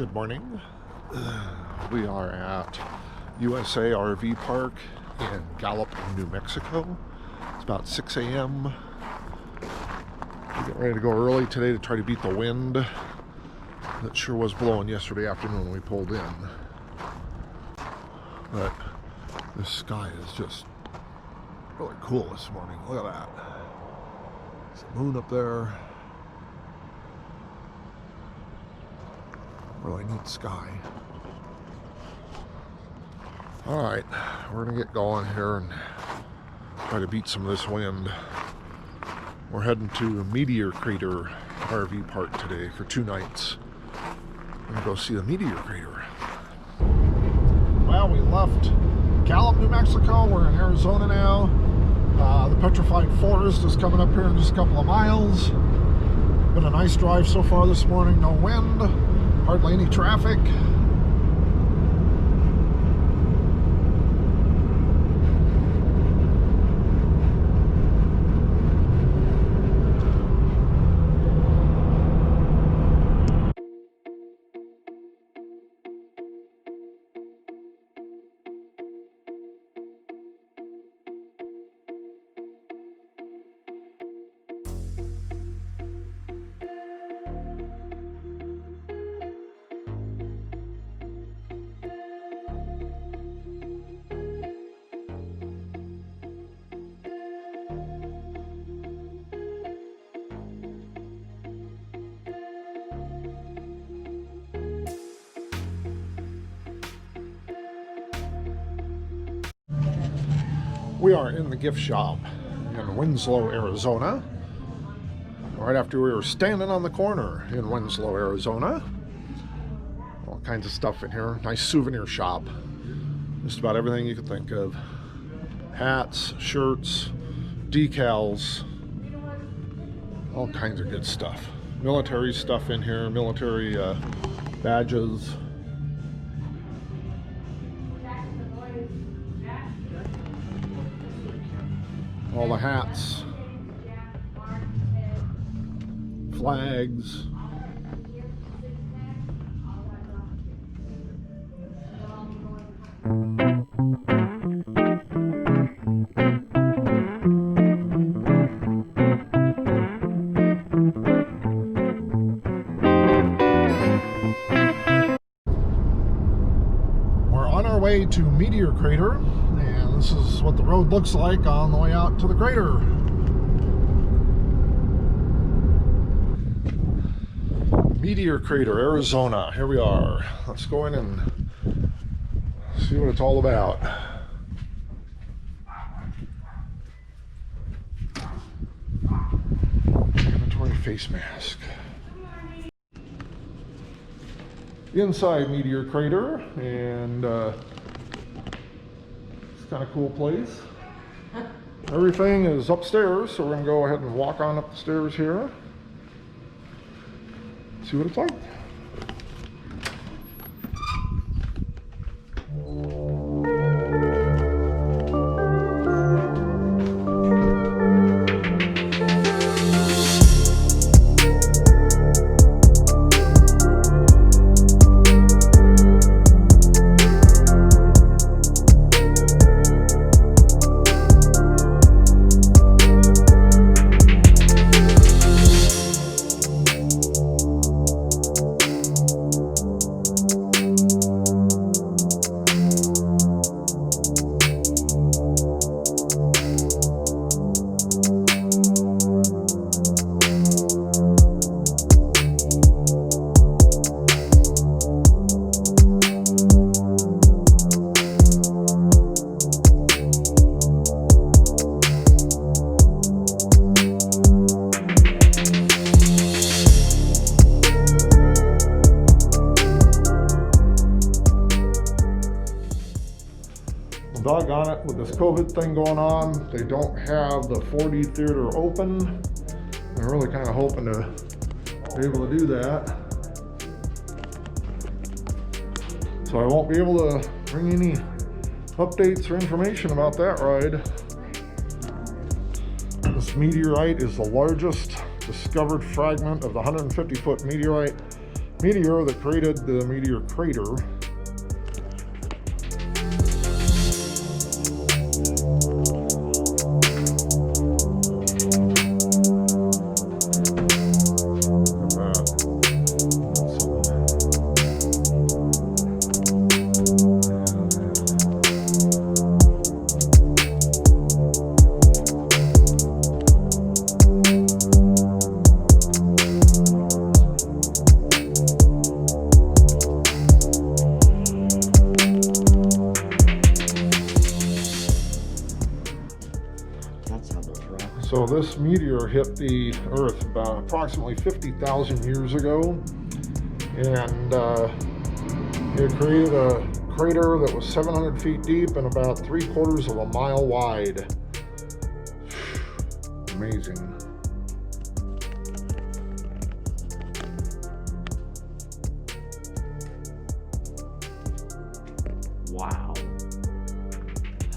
Good morning. We are at USA RV Park in Gallup, New Mexico. It's about 6 a.m. We're getting ready to go early today to try to beat the wind that sure was blowing yesterday afternoon when we pulled in. But this sky is just really cool this morning. Look at that. There's the moon up there. Really neat sky. Alright, we're gonna get going here and try to beat some of this wind. We're heading to Meteor Crater RV Park today for 2 nights. We're gonna go see the Meteor Crater. Well, we left Gallup, New Mexico. We're in Arizona now. The Petrified Forest is coming up here in just a couple of miles. Been a nice drive so far this morning. No wind. Hardly any traffic. We are in the gift shop in Winslow, Arizona. Right after we were standing on the corner in Winslow, Arizona. All kinds of stuff in here. Nice souvenir shop. Just about everything you could think of. Hats, shirts, decals. All kinds of good stuff. Military stuff in here. Military badges. All the hats, flags, we're on our way to Meteor Crater. This is what the road looks like on the way out to the crater. Meteor Crater, Arizona. Here we are. Let's go in and see what it's all about. Mandatory face mask. Inside Meteor Crater, and kind of cool place. Everything is upstairs, so we're going to go ahead and walk on up the stairs here. See what it's like. Doggone it, with this COVID thing going on, they don't have the 4D theater open. I'm really kind of hoping to be able to do that. So I won't be able to bring any updates or information about that ride. This meteorite is the largest discovered fragment of the 150-foot meteorite meteor that created the meteor crater. So this meteor hit the Earth about approximately 50,000 years ago, and it created a crater that was 700 feet deep and about 3/4 of a mile wide. Amazing. Wow.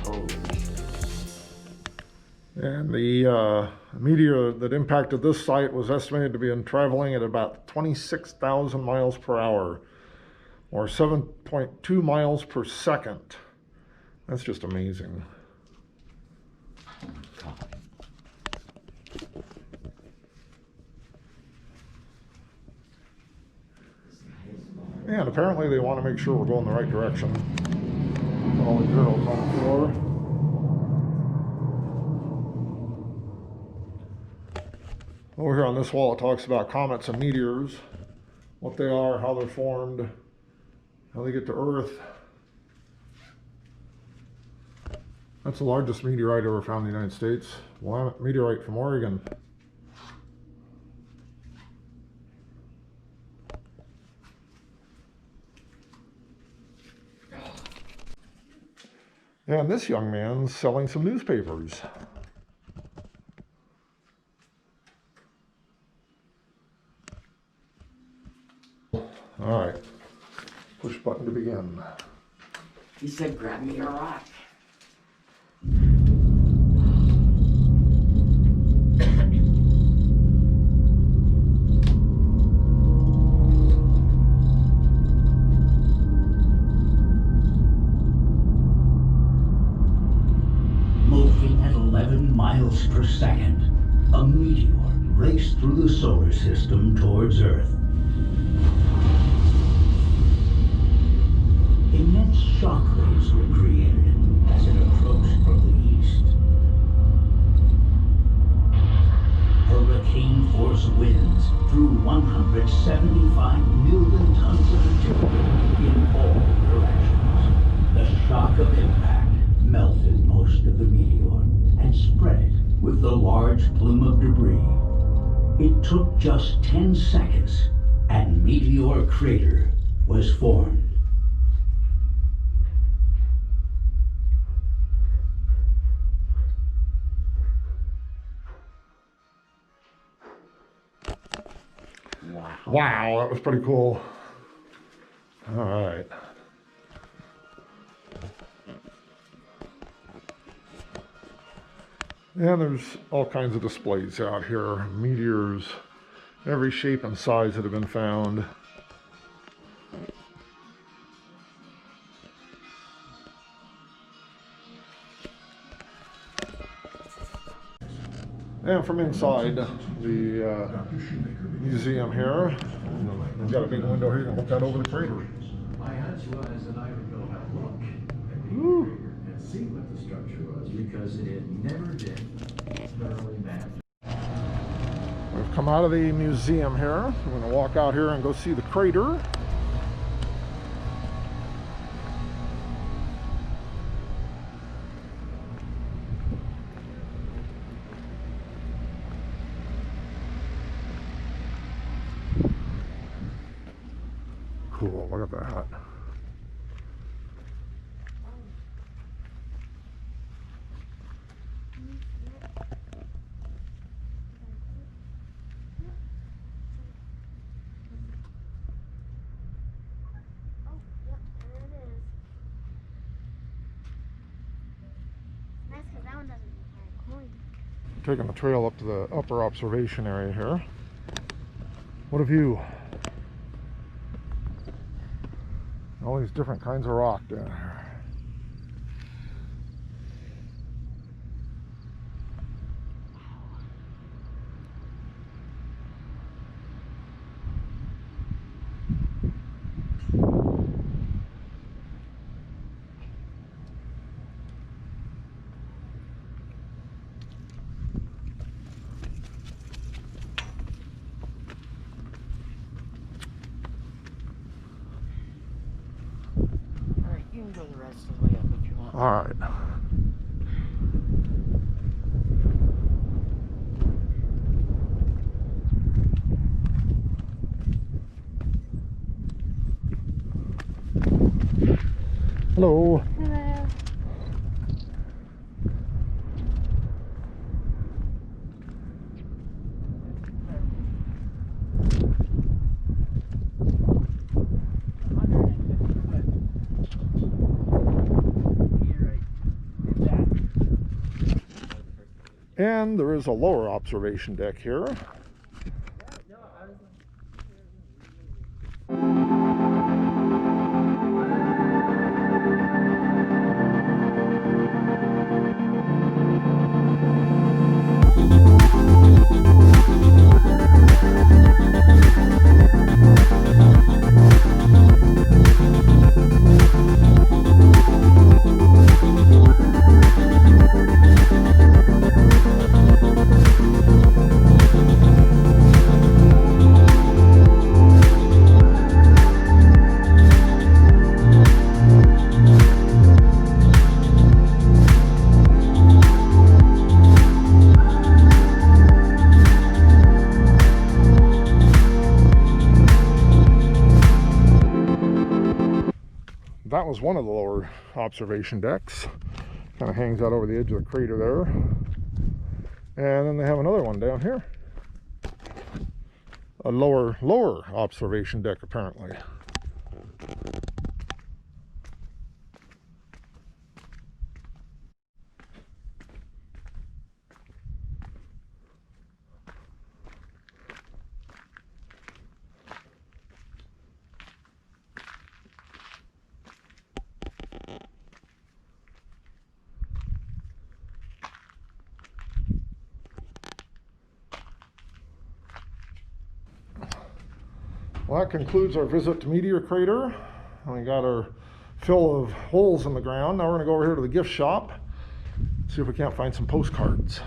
Holy shit. And the meteor that impacted this site was estimated to be traveling at about 26,000 miles per hour, or 7.2 miles per second. That's just amazing. And apparently they want to make sure we're going the right direction. All the girls on the floor. Over here on this wall it talks about comets and meteors, what they are, how they're formed, how they get to Earth. That's the largest meteorite ever found in the United States. Willamette meteorite from Oregon. And this young man's selling some newspapers. All right, push button to begin. He said, grab me a rock. Moving at 11 miles per second, a meteor raced through the solar system towards Earth. Immense shockwaves were created as it approached from the east. Hurricane-force winds threw 175 million tons of material in all directions. The shock of impact melted most of the meteor and spread it with the large plume of debris. It took just 10 seconds, and meteor crater was formed. Wow, that was pretty cool. All right. And there's all kinds of displays out here. Meteors, every shape and size that have been found. And from inside the museum here, we've got a big window here. You can look out over the crater. My hunch was that I would go have a look at the crater and see what the structure was, because it had never been thoroughly mapped. We've come out of the museum here. We're going to walk out here and go see the crater. Cool, look at that. Taking the trail up to the upper observation area here. What a view. All these different kinds of rock down here. Alright, you can go the rest of the way up if you want. All right. Hello. Hello. And there is a lower observation deck here. That was one of the lower observation decks. Kind of hangs out over the edge of the crater there. And then they have another one down here. A lower observation deck, apparently. Well, that concludes our visit to Meteor Crater. We got our fill of holes in the ground. Now we're going to go over here to the gift shop, see if we can't find some postcards.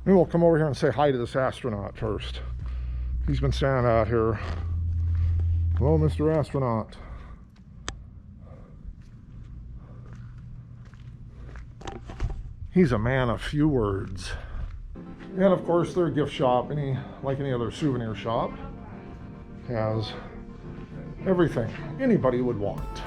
Maybe we'll come over here and say hi to this astronaut first. He's been standing out here. Hello, Mr. Astronaut. He's a man of few words. And of course, their gift shop, like any other souvenir shop, has everything anybody would want.